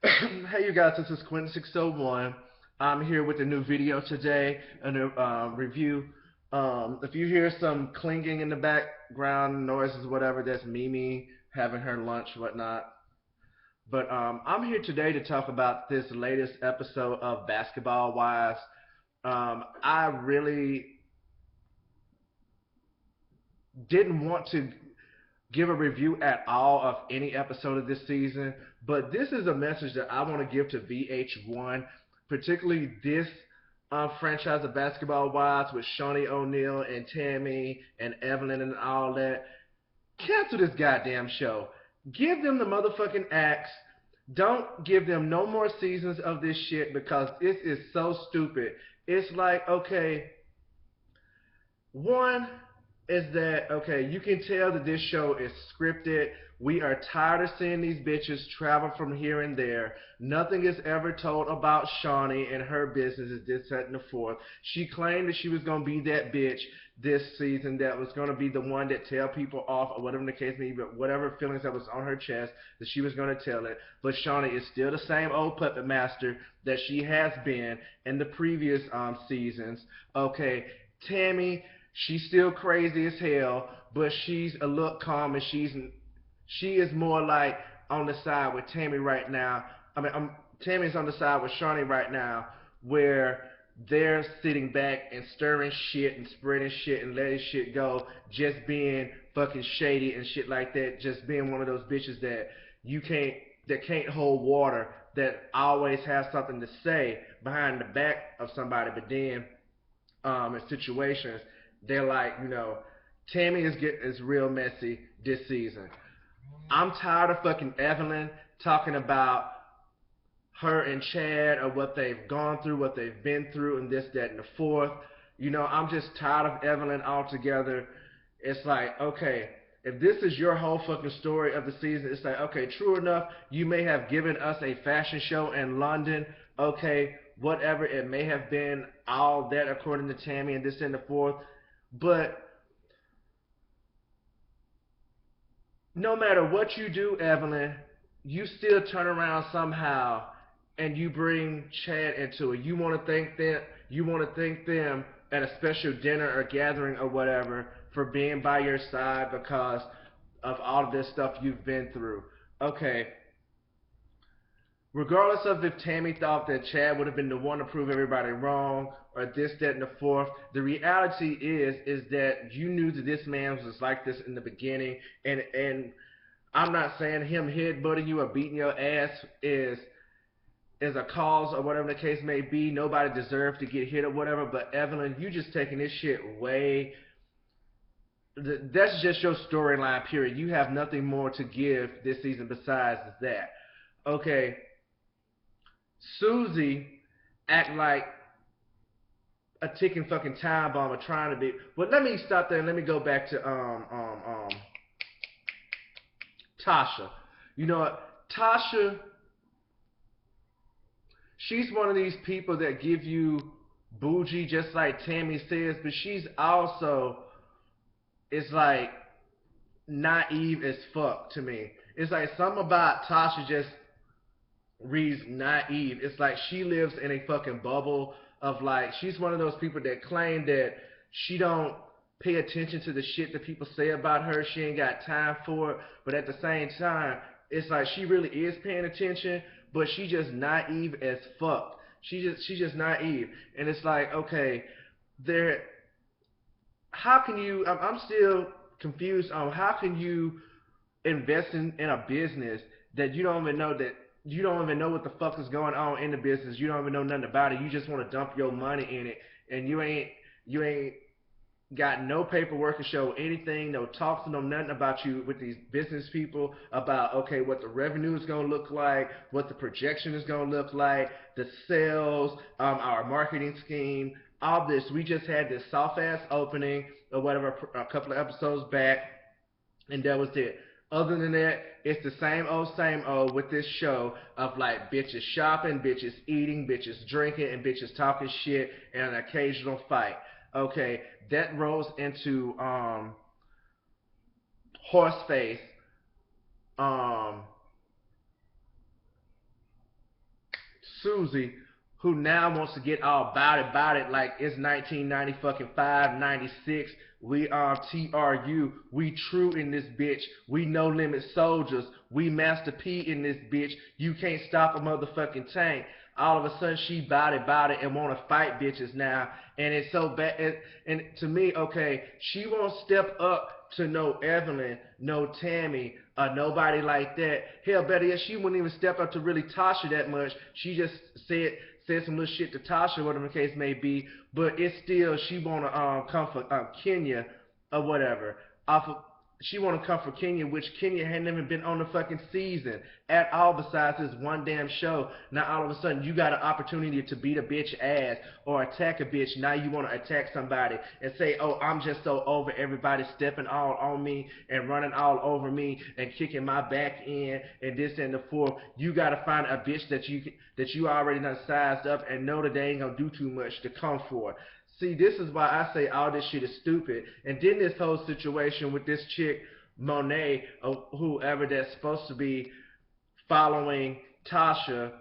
Hey you guys, this is Quentin601. I'm here with a new video today, a new review. If you hear some clinging in the background noises, whatever, that's Mimi having her lunch, whatnot. But I'm here today to talk about this latest episode of Basketball Wives. I really didn't want to give a review at all of any episode of this season, but this is a message that I want to give to VH1, particularly this franchise of Basketball Wives with Shaunie O'Neal and Tammy and Evelyn and all that. Cancel this goddamn show. Give them the motherfucking axe. Don't give them no more seasons of this shit because this is so stupid. It's like, okay, one is that okay, you can tell that this show is scripted. We are tired of seeing these bitches travel from here and there. Nothing is ever told about Shaunie and her business is this, that, and the fourth. She claimed that she was gonna be that bitch this season that was gonna be the one that tell people off or whatever the case may be, but whatever feelings that was on her chest that she was gonna tell it. But Shaunie is still the same old puppet master that she has been in the previous seasons. Okay, Tammy, she's still crazy as hell, but she's a look calm and she is more like on the side with Tammy right now. I mean, Tammy's on the side with Shaunie right now, where they're sitting back and stirring shit and spreading shit and letting shit go, just being fucking shady and shit like that, just being one of those bitches that you can't that can't hold water, that always has something to say behind the back of somebody, but then in situations, they're like, Tammy is real messy this season. I'm tired of fucking Evelyn talking about her and Chad or what they've gone through, what they've been through, and this, that, and the fourth. I'm just tired of Evelyn altogether. It's like, okay, if this is your whole fucking story of the season, it's like, okay, true enough, you may have given us a fashion show in London. Okay, whatever, it may have been all that according to Tammy and this and the fourth. But no matter what you do, Evelyn, you still turn around somehow and you bring Chad into it. You want to thank them at a special dinner or gathering or whatever for being by your side because of all of this stuff you've been through. Okay, regardless of if Tammy thought that Chad would have been the one to prove everybody wrong or this, that, and the fourth, the reality is that you knew that this man was like this in the beginning, and I'm not saying him headbutting you or beating your ass is a cause or whatever the case may be. Nobody deserves to get hit or whatever. But Evelyn, you just taking this shit way. That's just your storyline. Period. You have nothing more to give this season besides that. Okay, Susie act like a ticking fucking time bomb or trying to be. But let me stop there and let me go back to Tasha. You know what? Tasha, she's one of these people that give you bougie, just like Tammy says, but she's also, it's like naive as fuck to me. It's like something about Tasha just reads naive. It's like she lives in a fucking bubble of like she's one of those people that claim that she don't pay attention to the shit that people say about her. She ain't got time for it. But at the same time, it's like she really is paying attention, but she just naive as fuck. She just naive. And it's like, okay, there how can you I'm still confused on how can you invest in a business that you don't even know what the fuck is going on in the business. You don't even know nothing about it. You just want to dump your money in it, and you ain't got no paperwork to show anything, no talks to know nothing about you with these business people about okay what the revenue is going to look like, what the projection is going to look like, the sales, our marketing scheme, all this. We just had this soft ass opening or whatever a couple of episodes back, and that was it. Other than that, it's the same old with this show of like bitches shopping, bitches eating, bitches drinking, and bitches talking shit, and an occasional fight. Okay, that rolls into Horseface, um, Susie, who now wants to get all about it like it's 1990 fucking 5, 96. We are TRU. We true in this bitch. We no limit soldiers. We Master P in this bitch. You can't stop a motherfucking tank. All of a sudden she bout it and want to fight bitches now, and it's so bad. And to me, okay, she won't step up to no Evelyn, no Tammy, nobody like that. Hell, better yet, she wouldn't even step up to really Tasha that much. She just said some little shit to Tasha, whatever the case may be. But it's still she wanna come for Kenya or whatever. Off of, she want to come for Kenya, which Kenya hadn't even been on the fucking season at all besides this one damn show. Now all of a sudden you got an opportunity to beat a bitch ass or attack a bitch. Now you want to attack somebody and say, oh, I'm just so over everybody stepping all on me and running all over me and kicking my back in and this and the fourth. You got to find a bitch that you already done sized up and know that they ain't gonna do too much to come for. See, this is why I say all this shit is stupid. And then this whole situation with this chick, Monet, or whoever that's supposed to be following Tasha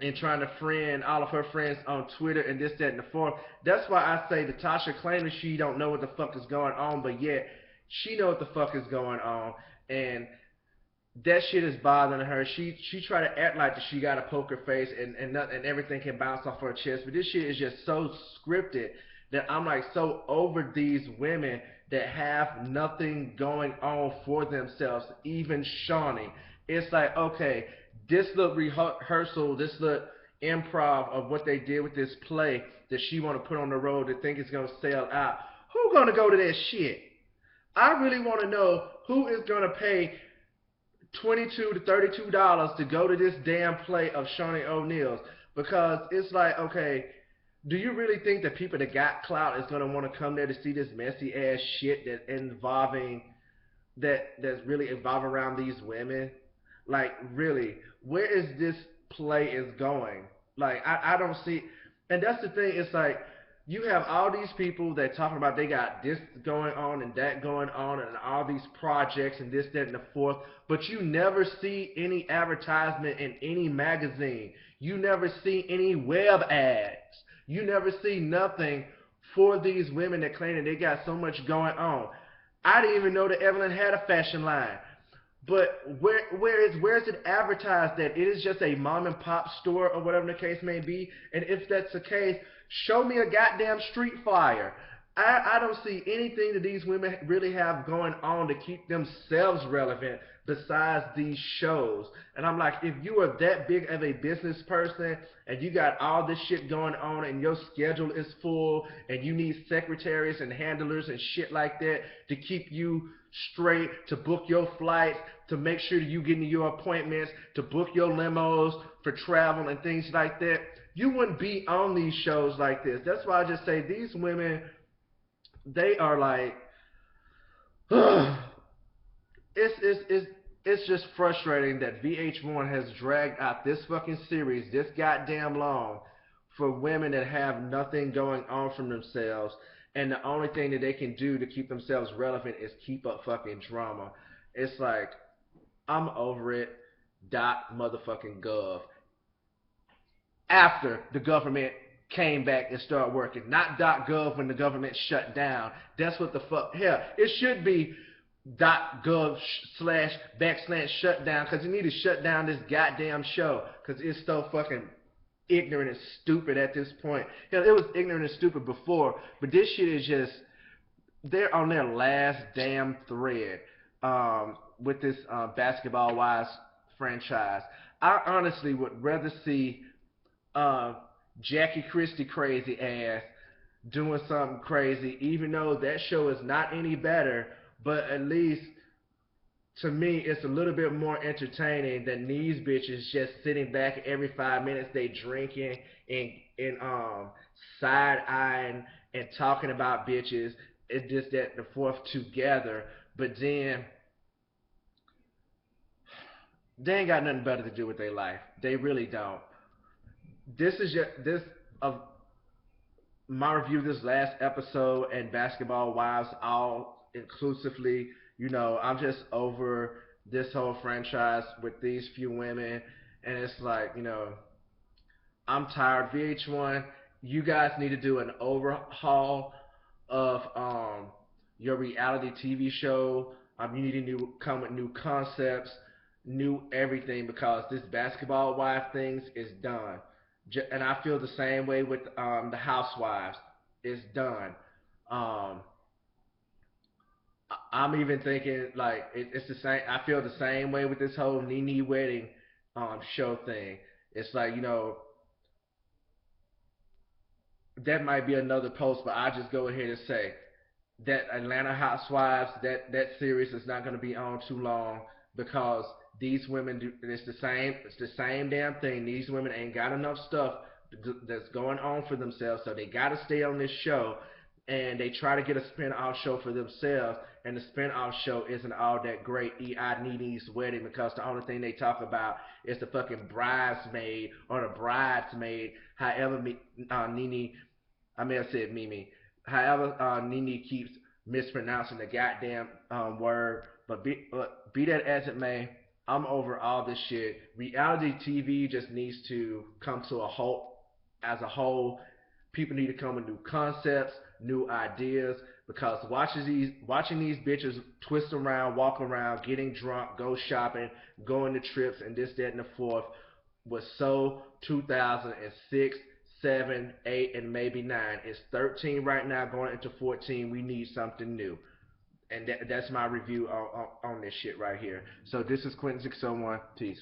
and trying to friend all of her friends on Twitter and this, that, and the fourth. That's why I say that Tasha claiming she don't know what the fuck is going on, but yet she know what the fuck is going on. And that shit is bothering her. She try to act like she got a poker face and everything can bounce off her chest, but this shit is just so scripted that I'm like so over these women that have nothing going on for themselves. Even Shaunie, it's like, okay, this little rehearsal, this little improv of what they did with this play that she want to put on the road to think it's gonna sell out. Who gonna go to that shit? I really want to know who is gonna pay $22 to $32 to go to this damn play of Shaunie O'Neal's, because it's like, okay, do you really think that people that got clout is gonna want to come there to see this messy ass shit that's really involving around these women? Like, really, where is this play is going? Like, I don't see, and that's the thing. It's like you have all these people that talking about they got this going on and that going on and all these projects and this, that, and the fourth, but you never see any advertisement in any magazine. You never see any web ads. You never see nothing for these women that claim that they got so much going on. I didn't even know that Evelyn had a fashion line. But where is it advertised that it is just a mom and pop store or whatever the case may be? And if that's the case, show me a goddamn street flyer. I don't see anything that these women really have going on to keep themselves relevant besides these shows. And I'm like, if you are that big of a business person and you got all this shit going on and your schedule is full and you need secretaries and handlers and shit like that to keep you straight, to book your flights, to make sure that you get into your appointments, to book your limos for travel and things like that, you wouldn't be on these shows like this. That's why I just say these women, they are like, it's just frustrating that VH1 has dragged out this fucking series this goddamn long for women that have nothing going on from themselves, and the only thing that they can do to keep themselves relevant is keep up fucking drama. It's like, I'm over it. Motherfucking gov. After the government came back and started working, not .gov when the government shut down. That's what the fuck. Hell, it should be .gov / shutdown, because you need to shut down this goddamn show because it's so fucking ignorant and stupid at this point. Hell, it was ignorant and stupid before, but this shit is just, they're on their last damn thread with this Basketball Wives franchise. I honestly would rather see Jackie Christie crazy ass doing something crazy, even though that show is not any better, but at least to me it's a little bit more entertaining than these bitches just sitting back every 5 minutes they drinking and side-eyeing and talking about bitches and just that the fourth together, but then they ain't got nothing better to do with their life. They really don't. This is just this of my review of this last episode and Basketball Wives all inclusively. You know, I'm just over this whole franchise with these few women, and it's like, you know, I'm tired. VH1, you guys need to do an overhaul of your reality TV show. You need to come with new concepts, new everything, because this basketball wife things is done. And I feel the same way with the housewives. It's done. Um, I'm even thinking like it's the same. I feel the same way with this whole Nene wedding show thing. It's like, that might be another post, but I just go ahead and say that Atlanta Housewives, that series is not going to be on too long, because these women do, it's the same damn thing. These women ain't got enough stuff that's going on for themselves, so they got to stay on this show, and they try to get a spin-off show for themselves, and the spin-off show isn't all that great. E.I. Nene's wedding, because the only thing they talk about is the fucking bridesmaid or the bridesmaid. However, Nene, I may have said Mimi. However, Nene keeps mispronouncing the goddamn word. But be that as it may, I'm over all this shit. Reality TV just needs to come to a halt as a whole. People need to come with new concepts, new ideas, because watching these bitches twist around, walk around, getting drunk, go shopping, going to trips, and this, that, and the fourth was so 2006, 7, 8, and maybe 9. It's 13 right now, going into 14. We need something new. And that's my review on this shit right here. So this is Quentin 601. Peace.